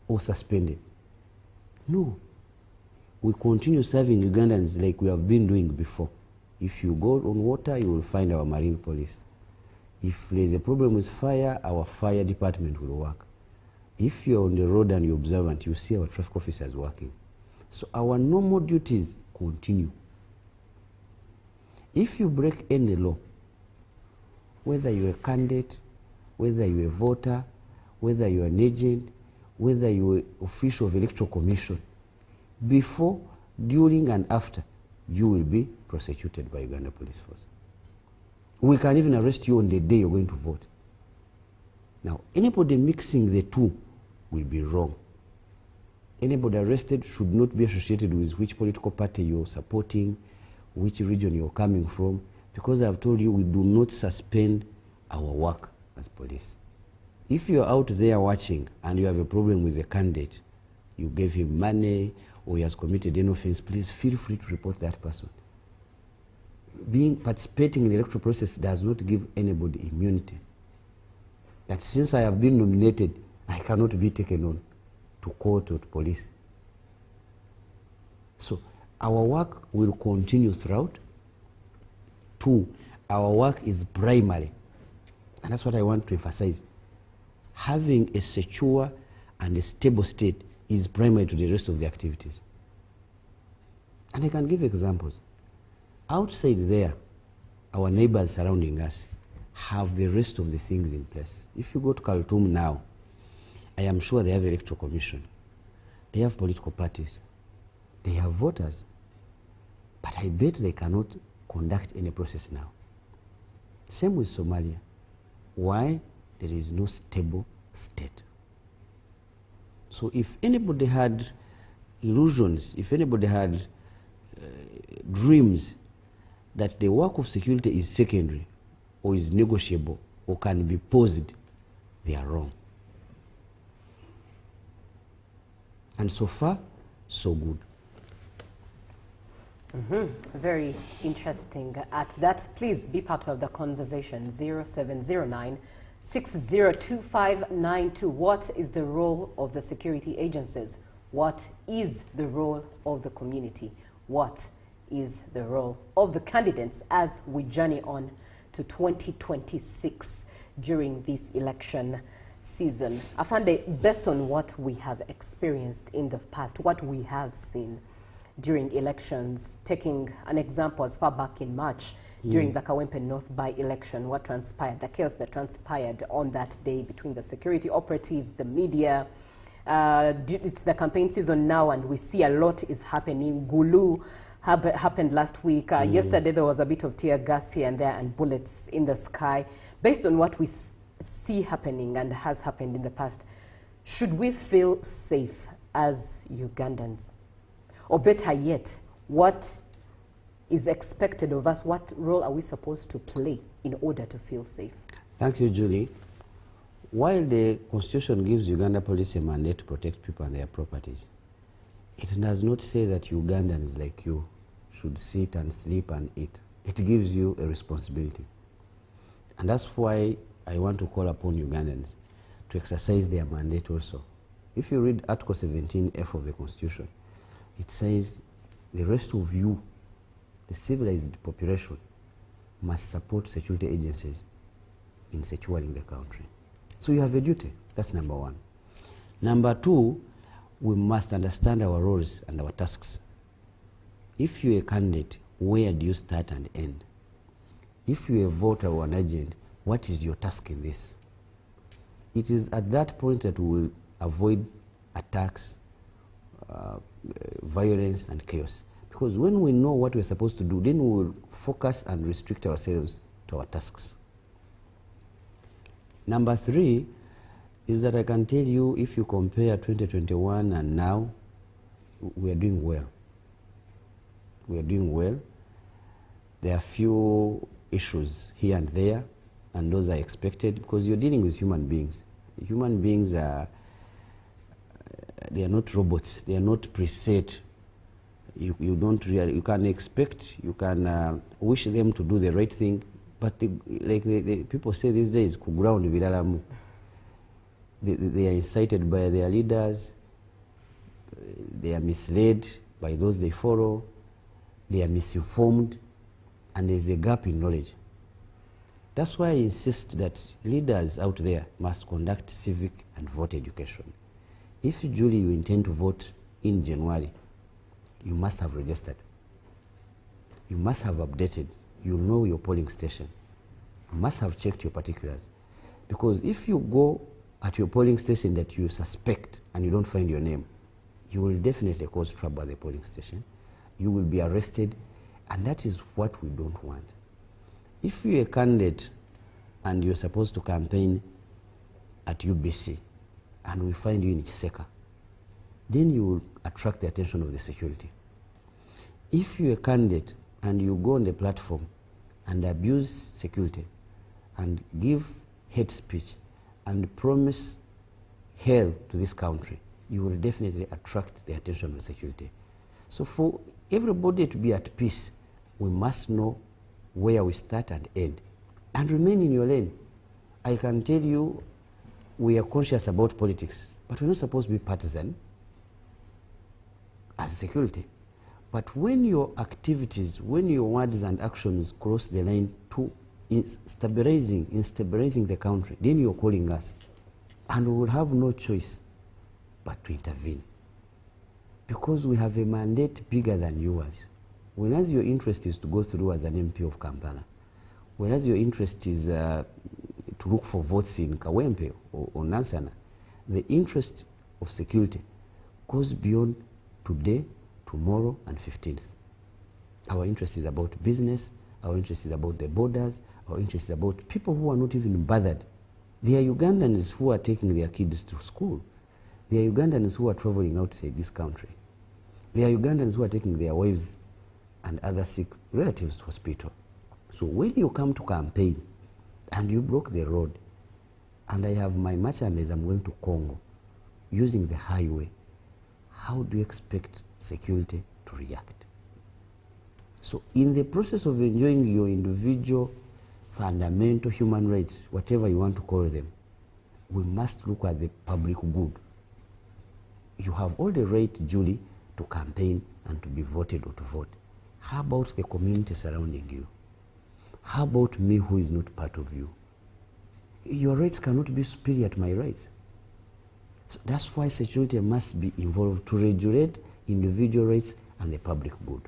or suspended. No. We continue serving Ugandans like we have been doing before. If you go on water, you will find our marine police. If there is a problem with fire, our fire department will work. If you're on the road and you're observant, you see our traffic officers working. So our normal duties continue. If you break any law, whether you're a candidate, whether you're a voter, whether you're an agent, whether you're an official of electoral commission, before, during, and after, you will be prosecuted by Uganda Police Force. We can even arrest you on the day you're going to vote. Now, anybody mixing the two will be wrong. Anybody arrested should not be associated with which political party you're supporting, which region you're coming from, because I've told you we do not suspend our work as police. If you're out there watching and you have a problem with a candidate, you gave him money or he has committed an offense, please feel free to report that person. Participating in the electoral process does not give anybody immunity. That since I have been nominated, I cannot be taken on to court or to police. So our work will continue throughout. 2, our work is primary. And that's what I want to emphasize. Having a secure and a stable state is primary to the rest of the activities. And I can give examples. Outside there, our neighbors surrounding us have the rest of the things in place. If you go to Khartoum now, I am sure they have electoral commission. They have political parties. They have voters. But I bet they cannot conduct any process now. Same with Somalia. Why? There is no stable state. So if anybody had illusions, if anybody had dreams that the work of security is secondary or is negotiable or can be paused, they are wrong. And so far, so good. Very interesting. At that, please be part of the conversation. 0709 602592. What is the role of the security agencies? What is the role of the community? What is the role of the candidates as we journey on to 2026 during this election season? Afande, based on what we have experienced in the past, what we have seen during elections, taking an example as far back in March, during the Kawempe North by-election, what transpired, the chaos that transpired on that day between the security operatives, the media. It's the campaign season now, and we see a lot is happening. Gulu happened last week. Yesterday there was a bit of tear gas here and there and bullets in the sky. Based on what we see happening and has happened in the past, should we feel safe as Ugandans? Or better yet, what is expected of us? What role are we supposed to play in order to feel safe? Thank you, Julie. While the Constitution gives Uganda Police a mandate to protect people and their properties, it does not say that Ugandans like you should sit and sleep and eat. It gives you a responsibility. And that's why I want to call upon Ugandans to exercise their mandate also. If you read Article 17F of the Constitution, it says the rest of you, the civilized population, must support security agencies in securing the country. So you have a duty. That's number one. Number two, we must understand our roles and our tasks. If you're a candidate, where do you start and end? If you're a voter or an agent, what is your task in this? It is at that point that we will avoid attacks, violence and chaos. Because when we know what we're supposed to do, then we will focus and restrict ourselves to our tasks. Number three is that I can tell you, if you compare 2021 and now, we are doing well. We are doing well. There are few issues here and there, and those are expected because you're dealing with human beings. Human beings are, they are not robots. They are not preset. You don't really, you can expect, you can wish them to do the right thing, but like the people say these days, they are incited by their leaders, they are misled by those they follow, they are misinformed, and there's a gap in knowledge. That's why I insist that leaders out there must conduct civic and vote education. If, Julie, you intend to vote in January, you must have registered. You must have updated. You know your polling station. You must have checked your particulars. Because if you go at your polling station that you suspect and you don't find your name, you will definitely cause trouble at the polling station. You will be arrested, and that is what we don't want. If you're a candidate and you're supposed to campaign at UBC and we find you in Chiseka, then you will attract the attention of the security. If you're a candidate and you go on the platform and abuse security and give hate speech and promise hell to this country, you will definitely attract the attention of security. So for everybody to be at peace, we must know where we start and end, and remain in your lane. I can tell you, we are conscious about politics, but we're not supposed to be partisan as security. But when your activities, when your words and actions cross the line to stabilizing the country, then you're calling us, and we will have no choice but to intervene, because we have a mandate bigger than yours. Whereas your interest is to go through as an MP of Kampala, whereas your interest is to look for votes in Kawempe or Nansana, the interest of security goes beyond today, tomorrow, and 15th. Our interest is about business, our interest is about the borders, our interest is about people who are not even bothered. There are Ugandans who are taking their kids to school. There are Ugandans who are traveling outside this country. There are Ugandans who are taking their wives and other sick relatives to hospital. So when you come to campaign and you block the road, and I have my merchandise, I'm going to Congo using the highway, how do you expect security to react? So in the process of enjoying your individual fundamental human rights, whatever you want to call them, we must look at the public good. You have all the right, Julie, to campaign and to be voted or to vote. How about the community surrounding you? How about me, who is not part of you? Your rights cannot be superior to my rights. So that's why security must be involved to regulate individual rights and the public good.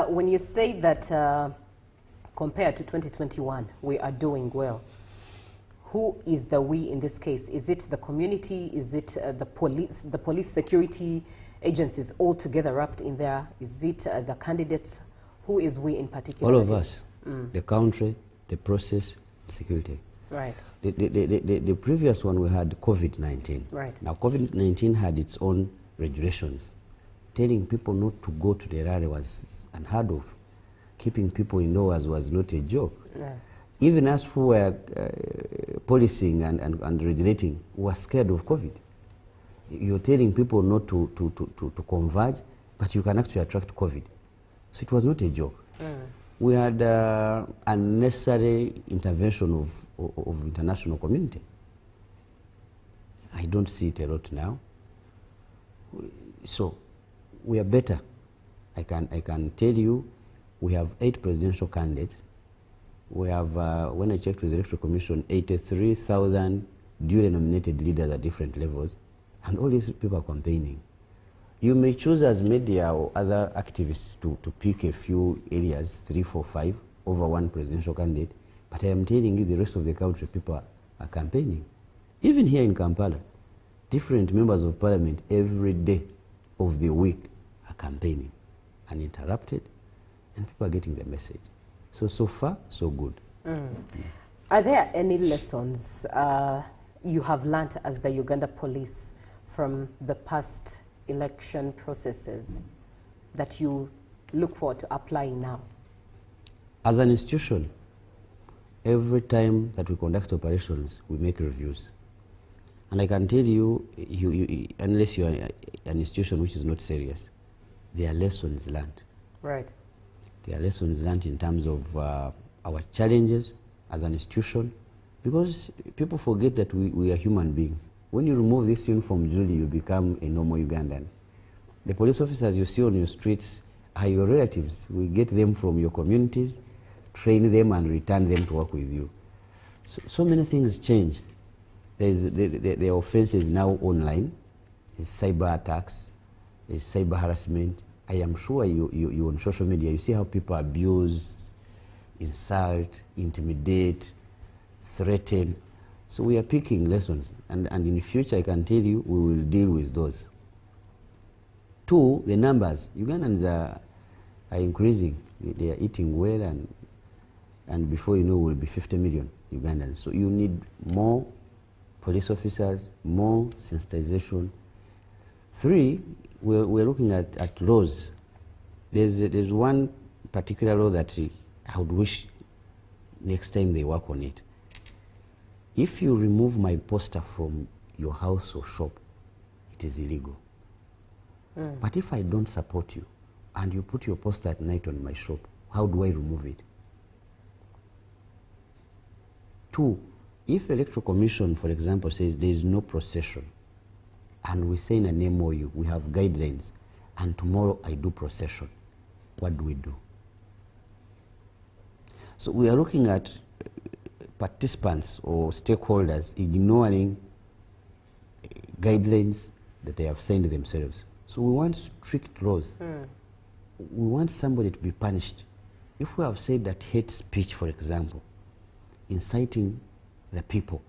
When you say that compared to 2021, we are doing well, who is the we in this case? Is it the community? Is it the police security agencies all together wrapped in there? Is it the candidates? Who is we in particular? All of us. The country, the process, the security. Right. The previous one we had COVID-19. Right. Now COVID-19 had its own regulations. Telling people not to go to the rally was unheard of. Keeping people indoors was not a joke. Yeah. Even us who were policing and regulating were scared of COVID. You're telling people not to converge, but you can actually attract COVID. So it was not a joke. We had unnecessary intervention of international community. I don't see it a lot now. So we are better. I can tell you, we have 8 presidential candidates. We have, when I checked with the Electoral Commission, 83,000 duly nominated leaders at different levels, and all these people are campaigning. You may choose as media or other activists to pick a few areas, 3, 4, 5, over one presidential candidate, but I am telling you the rest of the country, people are campaigning. Even here in Kampala, different members of parliament every day of the week are campaigning, uninterrupted, and people are getting the message. So far, so good. Are there any lessons you have learned as the Uganda police from the past election processes that you look forward to applying now? As an institution, every time that we conduct operations, we make reviews. And I can tell you, unless you are an institution which is not serious, there are lessons learned. Right. There are lessons learned in terms of our challenges as an institution, because people forget that we are human beings. When you remove this uniform, Julie, you become a normal Ugandan. The police officers you see on your streets are your relatives. We get them from your communities, train them and return them to work with you. So many things change. The offense is now online. There's cyber attacks. There's cyber harassment. I am sure you on social media, you see how people abuse, insult, intimidate, threaten. So we are picking lessons. And in the future, I can tell you, we will deal with those. Two, the numbers. Ugandans are increasing. They are eating well, and before you know, we'll be 50 million Ugandans. So you need more police officers, more sensitization. Three, we're looking at laws. There's one particular law that I would wish next time they work on it. If you remove my poster from your house or shop, it is illegal. But if I don't support you and you put your poster at night on my shop, how do I remove it? Two, if Electoral Commission, for example, says there is no procession, and we say in an MOU, we have guidelines, and tomorrow I do procession, what do we do? So we are looking at participants or stakeholders ignoring guidelines that they have signed themselves. So we want strict laws. We want somebody to be punished. If we have said that hate speech, for example, inciting the people,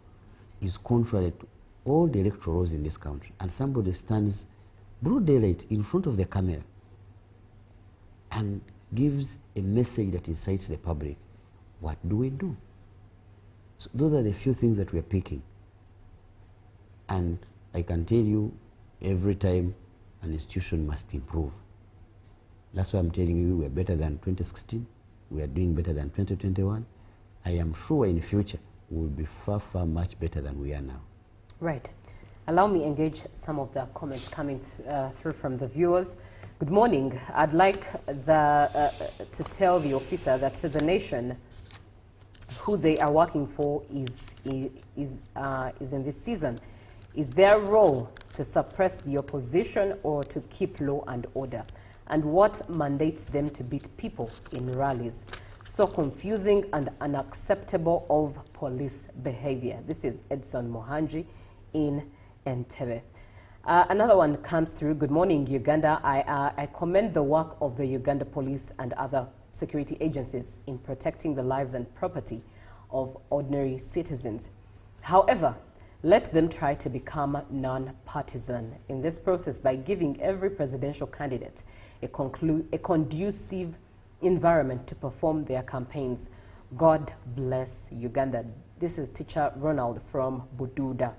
is contrary to all the electoral laws in this country, and somebody stands broad daylight in front of the camera and gives a message that incites the public, what do we do? So those are the few things that we are picking. And I can tell you, every time an institution must improve. That's why I'm telling you, we are better than 2016. We are doing better than 2021. I am sure in the future we will be far, far much better than we are now. Right. Allow me engage some of the comments coming through from the viewers. Good morning. I'd like to tell the officer that the nation who they are working for is in this season. Is their role to suppress the opposition or to keep law and order? And what mandates them to beat people in rallies? So confusing and unacceptable of police behavior. This is Edson Mohanji in Entebbe. Another one comes through. Good morning, Uganda. I commend the work of the Uganda police and other security agencies in protecting the lives and property of ordinary citizens. However, let them try to become non-partisan in this process by giving every presidential candidate a conducive environment to perform their campaigns. God bless Uganda. This is Teacher Ronald from Bududa.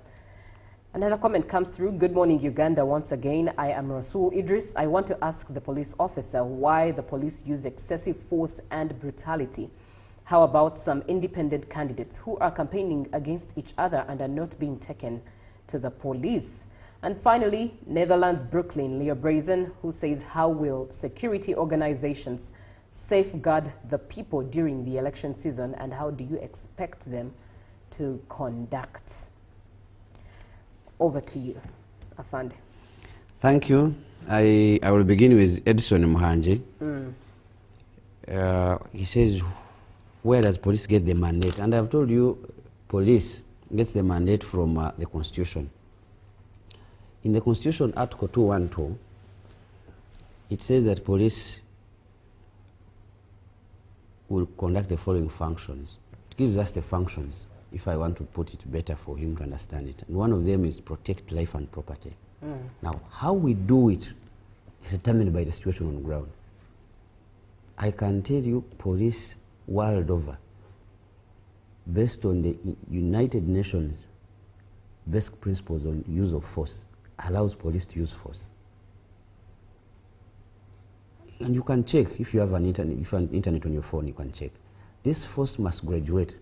Another comment comes through. Good morning, Uganda. Once again, I am Rasul Idris. I want to ask the police officer why the police use excessive force and brutality. How about some independent candidates who are campaigning against each other and are not being taken to the police? And finally, Netherlands, Brooklyn, Leo Brazen, who says, how will security organizations safeguard the people during the election season, and how do you expect them to conduct? Over to you, Afande. Thank you. I will begin with Edson Mohanji. He says, where does police get the mandate? And I've told you, police gets the mandate from the Constitution. In the Constitution, Article 212, it says that police will conduct the following functions. It gives us the functions, if I want to put it better for him to understand it. And one of them is protect life and property. Now, how we do it is determined by the situation on the ground. I can tell you, police world over, based on the United Nations basic principles on use of force, allows police to use force. And you can check if you have an internet on your phone, you can check. This force must graduate.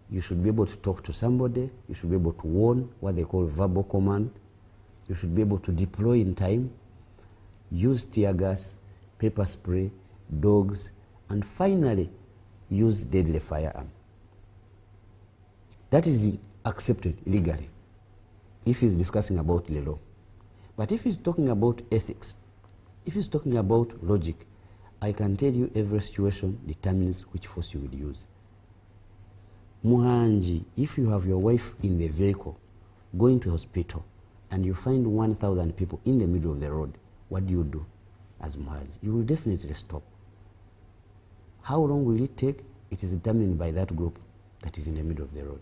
You should be able to talk to somebody. You should be able to warn, what they call verbal command. You should be able to deploy in time, use tear gas, pepper spray, dogs, and finally, use deadly firearm. That is accepted legally if he's discussing about the law. But if he's talking about ethics, if he's talking about logic, I can tell you every situation determines which force you will use. Muhanji, if you have your wife in the vehicle going to hospital and you find 1,000 people in the middle of the road, what do you do as Muhanji? You will definitely stop. How long will it take? It is determined by that group that is in the middle of the road.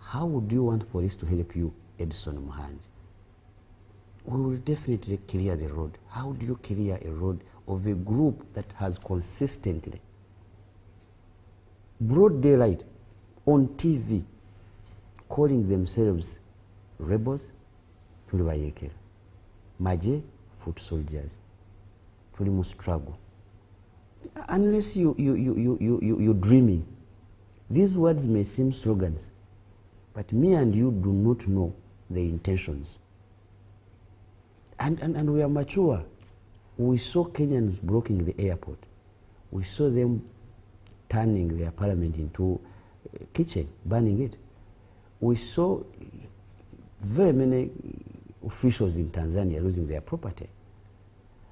How would you want police to help you, Edson Muhanji? We will definitely clear the road. How do you clear a road of a group that has consistently, broad daylight, on TV, calling themselves rebels? Tuli bayekera. Maje, foot soldiers. Tuli mu struggle. Unless you're dreaming. These words may seem slogans, but me and you do not know the intentions. And we are mature. We saw Kenyans blocking the airport. We saw them turning their parliament into a kitchen, burning it. We saw very many officials in Tanzania losing their property.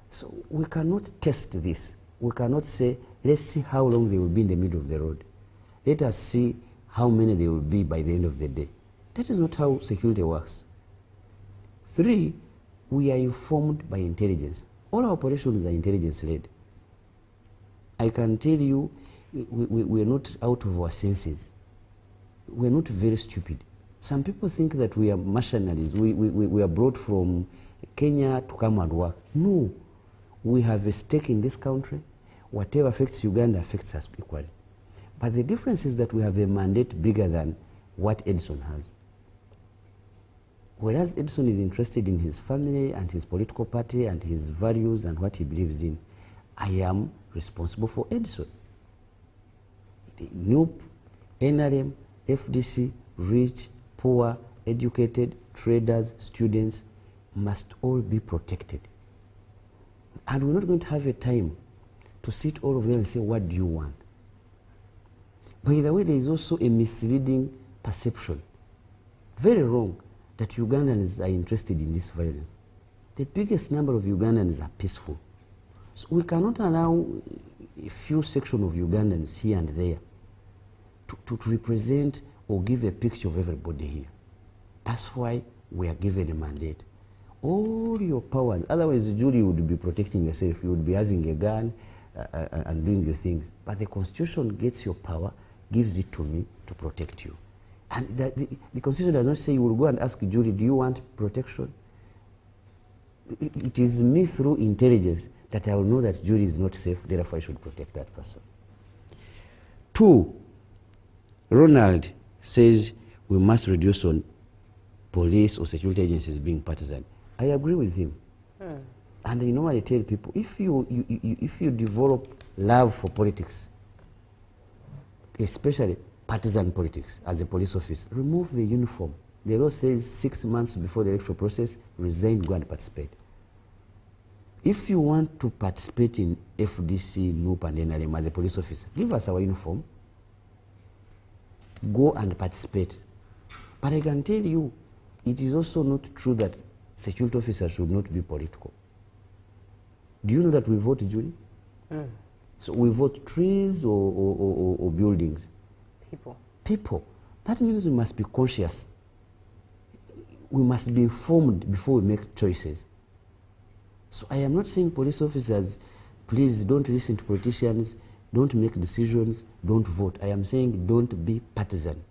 So we cannot test this. We cannot say, let's see how long they will be in the middle of the road. Let us see how many they will be by the end of the day. That is not how security works. 3, we are informed by intelligence. All our operations are intelligence-led. I can tell you, we are not out of our senses. We are not very stupid. Some people think that we are mercenaries. We are brought from Kenya to come and work. No. We have a stake in this country. Whatever affects Uganda affects us equally. But the difference is that we have a mandate bigger than what Edson has. Whereas Edson is interested in his family and his political party and his values and what he believes in, I am responsible for Edson. NUP, NRM, FDC, rich, poor, educated, traders, students must all be protected. And we're not going to have a time to sit all of them and say, what do you want? By the way, there is also a misleading perception, very wrong, that Ugandans are interested in this violence. The biggest number of Ugandans are peaceful. So we cannot allow a few sections of Ugandans here and there to represent or give a picture of everybody here. That's why we are given a mandate. All your powers, otherwise Julie would be protecting yourself, you would be having a gun and doing your things. But the Constitution gets your power, gives it to me to protect you. And the Constitution does not say you will go and ask Julie, do you want protection? It is me through intelligence that I will know that Julie is not safe, therefore I should protect that person. 2, Ronald says we must reduce on police or security agencies being partisan. I agree with him. And you know what I tell people, if you develop love for politics, especially partisan politics as a police officer, remove the uniform. The law says 6 months before the electoral process, resign, go and participate. If you want to participate in FDC, NUP and NRM as a police officer, give us our uniform, go and participate. But I can tell you, it is also not true that security officers should not be political. Do you know that we vote, Julie? So we vote trees or buildings? People. That means we must be conscious. We must be informed before we make choices. So I am not saying police officers, please don't listen to politicians, don't make decisions, don't vote. I am saying don't be partisan.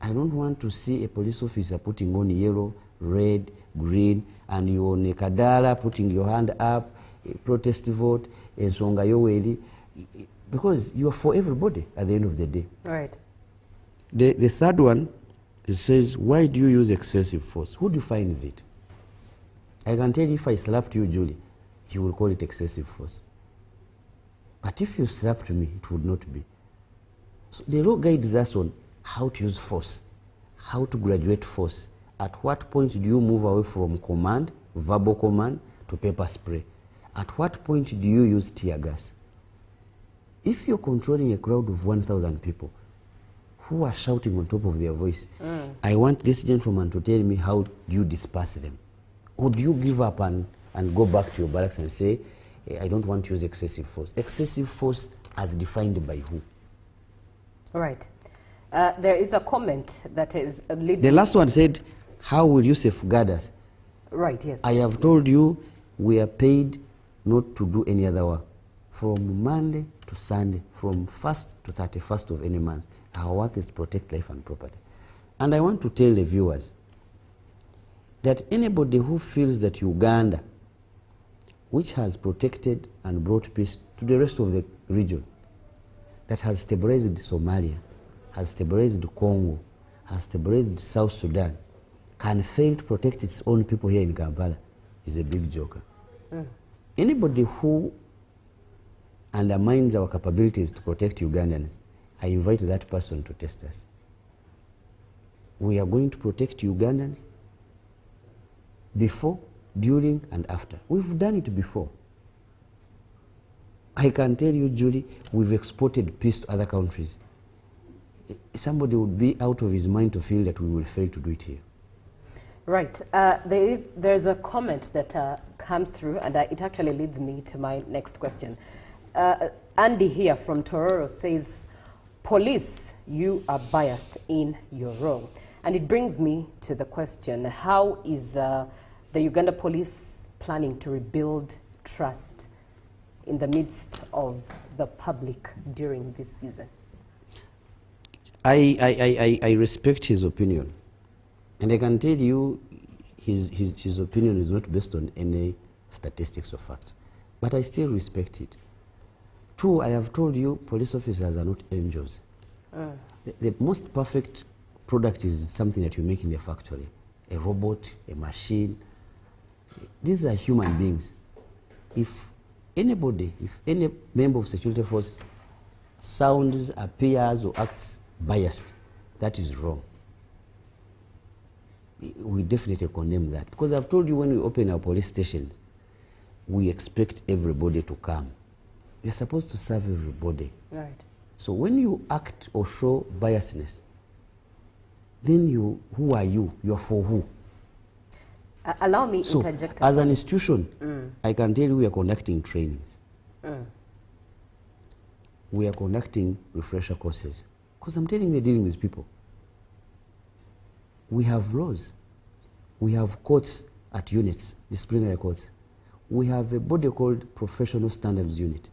I don't want to see a police officer putting on yellow, red, green, and you on a kadala putting your hand up, protest vote, ensonga yoweri, because you are for everybody at the end of the day. Right. The 3rd one, it says, why do you use excessive force? Who defines it? I can tell you, if I slapped you, Julie, you will call it excessive force. But if you slapped me, it would not be. So the law guides us on how to use force, how to graduate force. At what point do you move away from command, verbal command, to pepper spray? At what point do you use tear gas? If you're controlling a crowd of 1,000 people who are shouting on top of their voice, I want this gentleman to tell me how you disperse them. Would you give up and go back to your barracks and say, I don't want to use excessive force? Excessive force as defined by who? Right. There is a comment that is leading. The last one said, how will you safeguard us? Right, yes. I have told you we are paid not to do any other work. From Monday to Sunday, from 1st to 31st of any month, our work is to protect life and property. And I want to tell the viewers that anybody who feels that Uganda, which has protected and brought peace to the rest of the region, that has stabilized Somalia, has stabilized Congo, has stabilized South Sudan, can fail to protect its own people here in Kampala, is a big joker. Anybody who undermines our capabilities to protect Ugandans, I invite that person to test us. We are going to protect Ugandans before, during, and after. We've done it before. I can tell you, Julie, we've exported peace to other countries. Somebody would be out of his mind to feel that we will fail to do it here. Right. There's a comment that comes through, and it actually leads me to my next question. Andy here from Tororo says, police, you are biased in your role. And it brings me to the question, how is the Uganda police planning to rebuild trust in the midst of the public during this season? I respect his opinion. And I can tell you his opinion is not based on any statistics or fact. But I still respect it. Two, I have told you police officers are not angels. The most perfect product is something that you make in the factory. A robot, a machine. These are human beings. If any member of security force sounds, appears, or acts biased, that is wrong. We definitely condemn that. Because I've told you, when we open our police stations, we expect everybody to come. You're supposed to serve everybody. Right. So when you act or show biasness, then who are you? You're for who? Allow me to interject. As an institution, I can tell you we are conducting trainings. We are conducting refresher courses. Because I'm telling you, we're dealing with people. We have laws. We have courts at units, disciplinary courts. We have a body called Professional Standards Unit.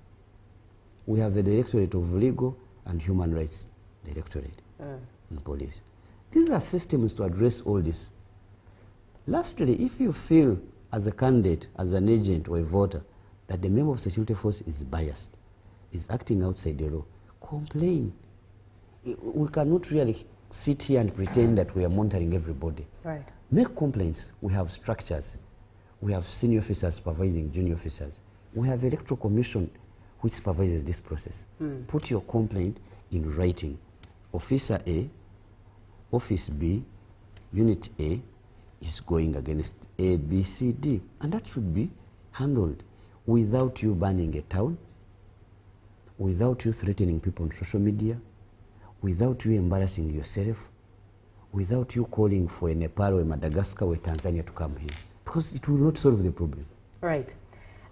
We have a Directorate of Legal and Human Rights Directorate in police. These are systems to address all this. Lastly, if you feel as a candidate, as an agent or a voter, that the member of security force is biased, is acting outside the law, complain. We cannot really sit here and pretend that we are monitoring everybody. Right. Make complaints. We have structures. We have senior officers supervising junior officers. We have electoral commission which supervises this process. Put your complaint in writing. Officer A, Office B, Unit A is going against A, B, C, D. And that should be handled without you banning a town, without you threatening people on social media, without you embarrassing yourself, without you calling for a Nepal or a Madagascar or a Tanzania to come here. Because it will not solve the problem. Right.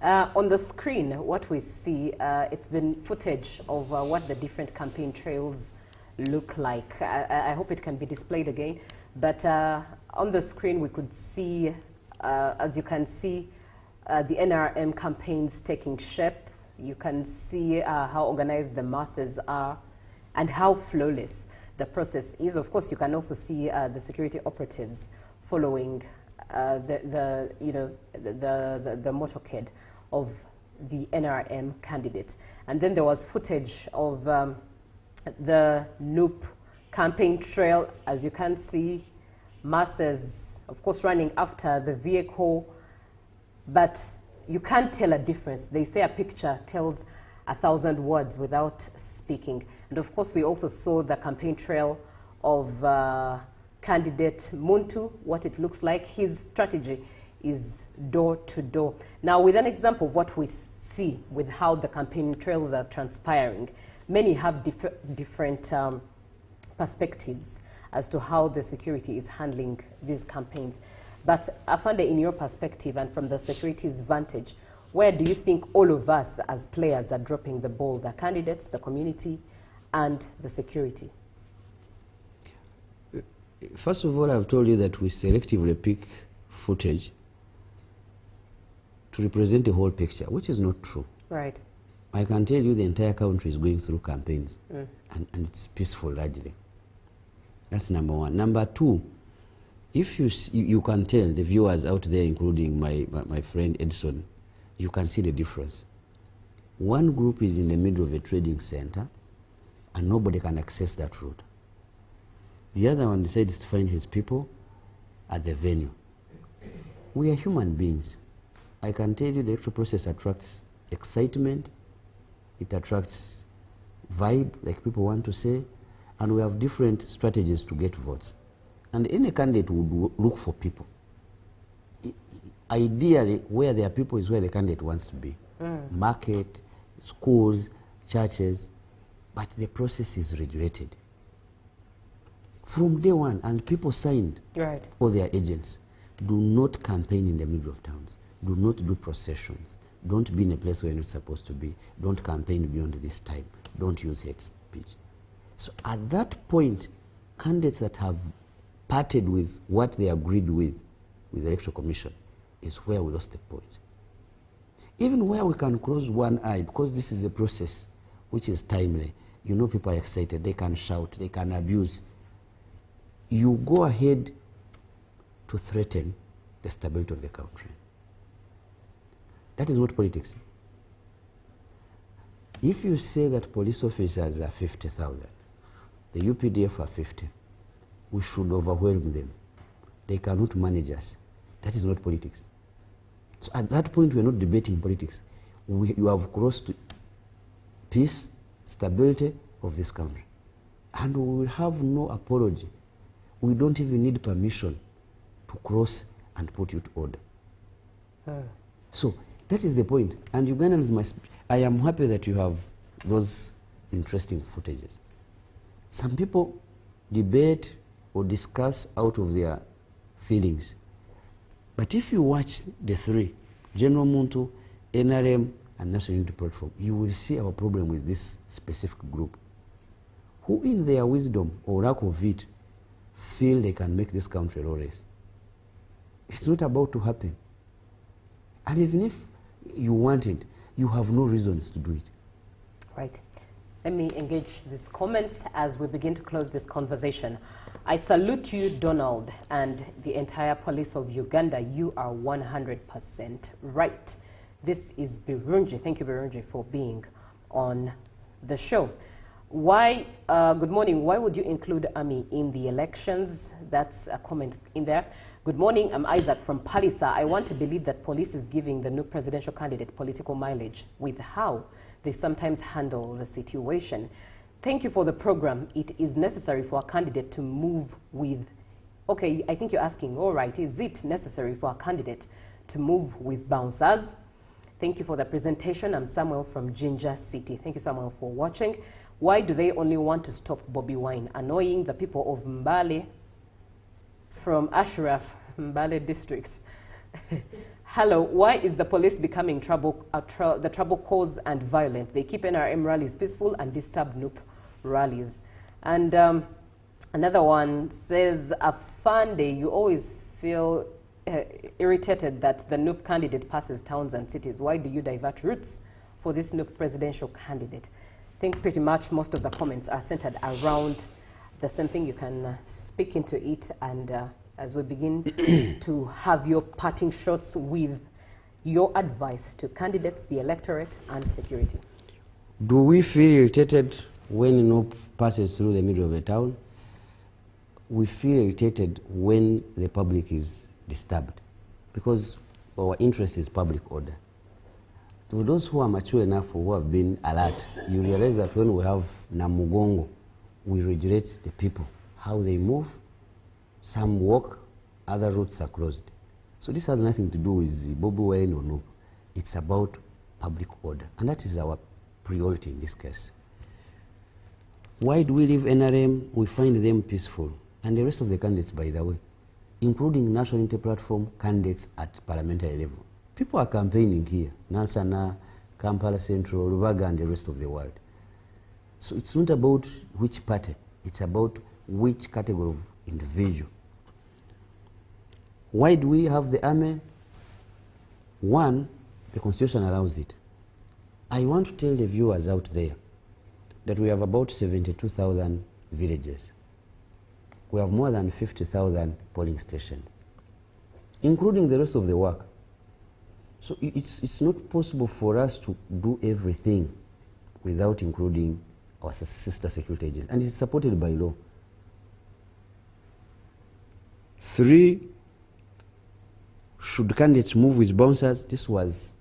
On the screen, what we see, it's been footage of what the different campaign trails look like. I hope it can be displayed again. But on the screen, we could see, as you can see, the NRM campaigns taking shape. You can see how organized the masses are and how flawless the process is. Of course, you can also see the security operatives following the motorcade of the NRM candidate. And then there was footage of the Noop campaign trail. As you can see, masses, of course, running after the vehicle, but you can't tell a difference. They say a picture tells 1,000 words without speaking. And of course, we also saw the campaign trail of candidate Muntu, what it looks like. His strategy is door to door. Now, with an example of what we see with how the campaign trails are transpiring, many have different perspectives as to how the security is handling these campaigns. But Afande, in your perspective and from the security's vantage, where do you think all of us as players are dropping the ball? The candidates, the community, and the security? First of all, I've told you that we selectively pick footage to represent the whole picture, which is not true. Right. I can tell you the entire country is going through campaigns, and it's peaceful largely. That's number one. Number two, if you can tell the viewers out there, including my friend Edson, you can see the difference. One group is in the middle of a trading center, and nobody can access that route. The other one decides to find his people at the venue. We are human beings. I can tell you the electoral process attracts excitement, it attracts vibe, like people want to say, and we have different strategies to get votes. And any candidate would look for people. Ideally, where there are people is where the candidate wants to be. Market, schools, churches, but the process is regulated. From day one, and people signed, right, all their agents, do not campaign in the middle of towns. Do not do processions. Don't be in a place where you're not supposed to be. Don't campaign beyond this time. Don't use hate speech. So at that point, candidates that have parted with what they agreed with the Electoral Commission is where we lost the point. Even where we can close one eye, because this is a process which is timely. You know, people are excited. They can shout. They can abuse. You go ahead to threaten the stability of the country. That is what politics is. If you say that police officers are 50,000, the UPDF are 50, we should overwhelm them. They cannot manage us. That is not politics. So at that point, we are not debating politics. You have crossed peace, stability of this country. And we will have no apology. We don't even need permission to cross and put you to order. So that is the point. And Ugandans must, I am happy that you have those interesting footages. Some people debate or discuss out of their feelings. But if you watch the three, General Muntu, NRM, and National Unity Platform, you will see our problem with this specific group, who in their wisdom or lack of it, feel they can make this country lawless. It's not about to happen. And even if you want it, you have no reasons to do it. Right. Let me engage these comments as we begin to close this conversation. I salute you, Donald, and the entire police of Uganda. You are 100% right. This is Birunji. Thank you, Birunji, for being on the show. Why, good morning, why would you include Army in the elections? That's a comment in there. Good morning, I'm Isaac from Palisa. I want to believe that police is giving the new presidential candidate political mileage with how they sometimes handle the situation. Thank you for the program. It is necessary for a candidate to move with, okay, I think you're asking, all right, is it necessary for a candidate to move with bouncers? Thank you for the presentation. I'm Samuel from Ginger City. Thank you, Samuel, for watching. Why do they only want to stop Bobby Wine? Annoying the people of Mbale from Ashraf, Mbale district. Hello, why is the police becoming the trouble cause and violent? They keep NRM rallies peaceful and disturb NUP rallies. And another one says, Afande, you always feel irritated that the NUP candidate passes towns and cities. Why do you divert routes for this NUP presidential candidate? I think pretty much most of the comments are centered around the same thing. You can speak into it, and as we begin to have your parting shots with your advice to candidates, the electorate, and security. Do we feel irritated when NUP passes through the middle of the town? We feel irritated when the public is disturbed, because our interest is public order. To those who are mature enough, who have been alert, you realize that when we have Namugongo, we regulate the people, how they move. Some walk, other routes are closed. So this has nothing to do with Bobby Wine or no. It's about public order, and that is our priority in this case. Why do we leave NRM? We find them peaceful, and the rest of the candidates, by the way. including national unity platform candidates at parliamentary level. People are campaigning here, Nansana, Kampala Central, Rubaga, and the rest of the world. So it's not about which party, it's about which category of individual. Why do we have the army? One, the constitution allows it. I want to tell the viewers out there that we have about 72,000 villages. We have more than 50,000 polling stations, including the rest of the work. So it's not possible for us to do everything without including our sister security agencies, and it's supported by law. 3, should candidates move with bouncers? This was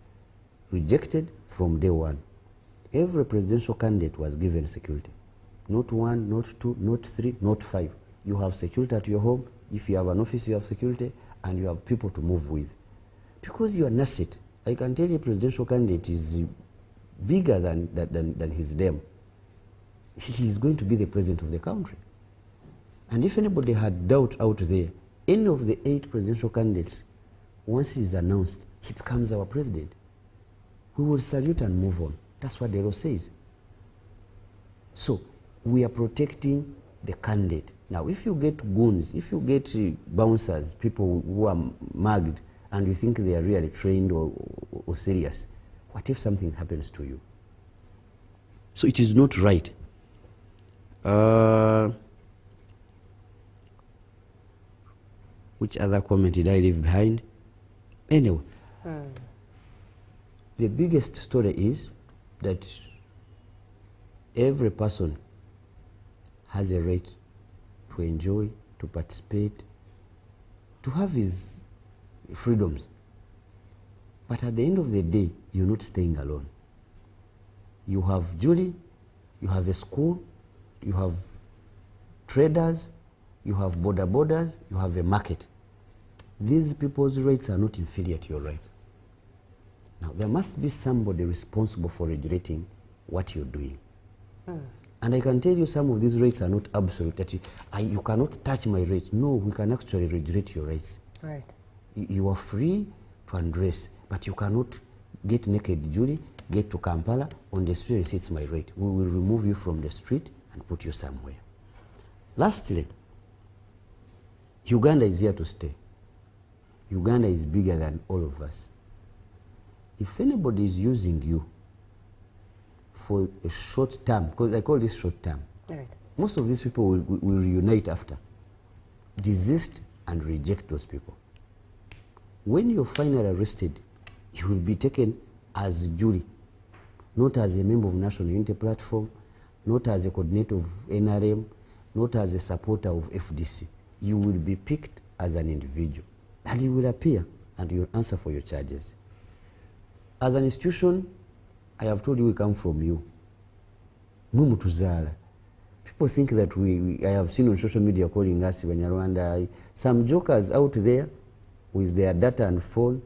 rejected from day one. Every presidential candidate was given security. Not 1, not 2, not 3, not 5. You have security at your home. If you have an office, you have security, and you have people to move with. Because you are NASIT, I can tell you a presidential candidate is bigger than his dam. He is going to be the president of the country. And if anybody had doubt out there, any of the 8 presidential candidates, once he is announced, he becomes our president. We will salute and move on. That's what the law says. So we are protecting the candidate. Now, if you get goons, if you get bouncers, people who are mugged, and you think they are really trained or serious, what if something happens to you? So it is not right. Which other comment did I leave behind? Anyway, the biggest story is that every person has a right to enjoy, to participate, to have his freedoms. But at the end of the day, you're not staying alone. You have Julie, you have a school, you have traders, you have borders, you have a market. These people's rights are not inferior to your rights. Now, there must be somebody responsible for regulating what you're doing. And I can tell you some of these rights are not absolute, that you cannot touch my rights. No, we can actually regulate your rights. Right. You are free to undress, but you cannot get naked, Julie, get to Kampala on the street and say it's my right. We will remove you from the street and put you somewhere. Lastly, Uganda is here to stay. Uganda is bigger than all of us. If anybody is using you for a short term, because I call this short term, right, most of these people will reunite after. Desist and reject those people. When you're finally arrested, you will be taken as Julie, not as a member of National Unity Platform, not as a coordinator of NRM, not as a supporter of FDC. You will be picked as an individual, and you will appear and you will answer for your charges. As an institution, I have told you we come from you. Mumutuzala. People think that I have seen on social media calling us Banyarwanda. Some jokers out there with their data and phone,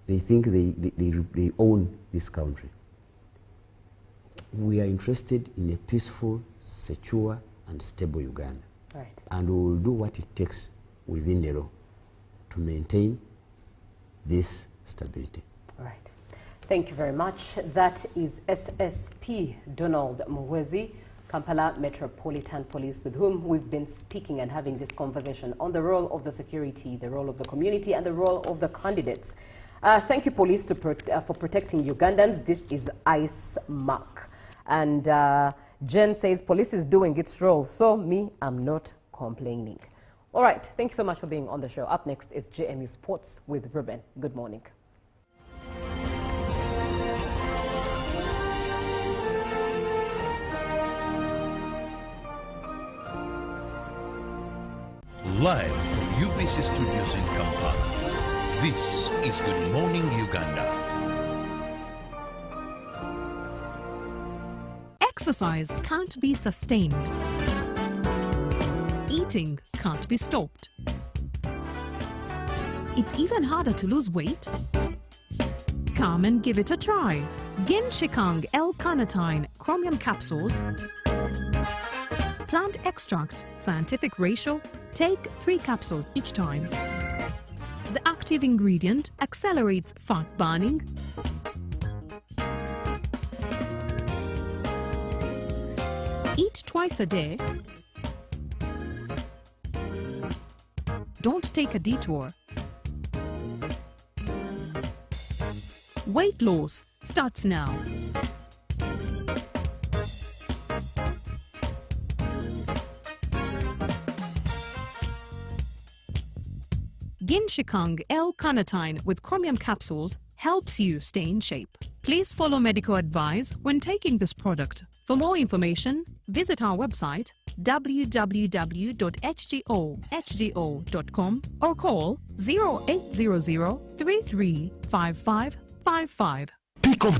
they think they own this country. We are interested in a peaceful, secure, and stable Uganda. Right. And we will do what it takes within the law to maintain this stability. Right. Thank you very much. That is SSP Donald Muhwezi, Kampala Metropolitan Police, with whom we've been speaking and having this conversation on the role of the security, the role of the community, and the role of the candidates. Thank you, police, for protecting Ugandans. This is Ice Mark. And Jen says, police is doing its role, so me, I'm not complaining. All right, thank you so much for being on the show. Up next is JMU Sports with Ruben. Good morning. Live from UBC Studios in Kampala, this is Good Morning Uganda. Exercise can't be sustained. Eating can't be stopped. It's even harder to lose weight. Come and give it a try. Ginshikang L-carnitine chromium capsules. Plant extract, scientific ratio. Take 3 capsules each time. active ingredient accelerates fat burning, eat twice a day, don't take a detour. Weight loss starts now. Ginshikang L-carnitine with chromium capsules helps you stay in shape. Please follow medical advice when taking this product. For more information, visit our website www.hgo.com or call 0800 335555. Pick of the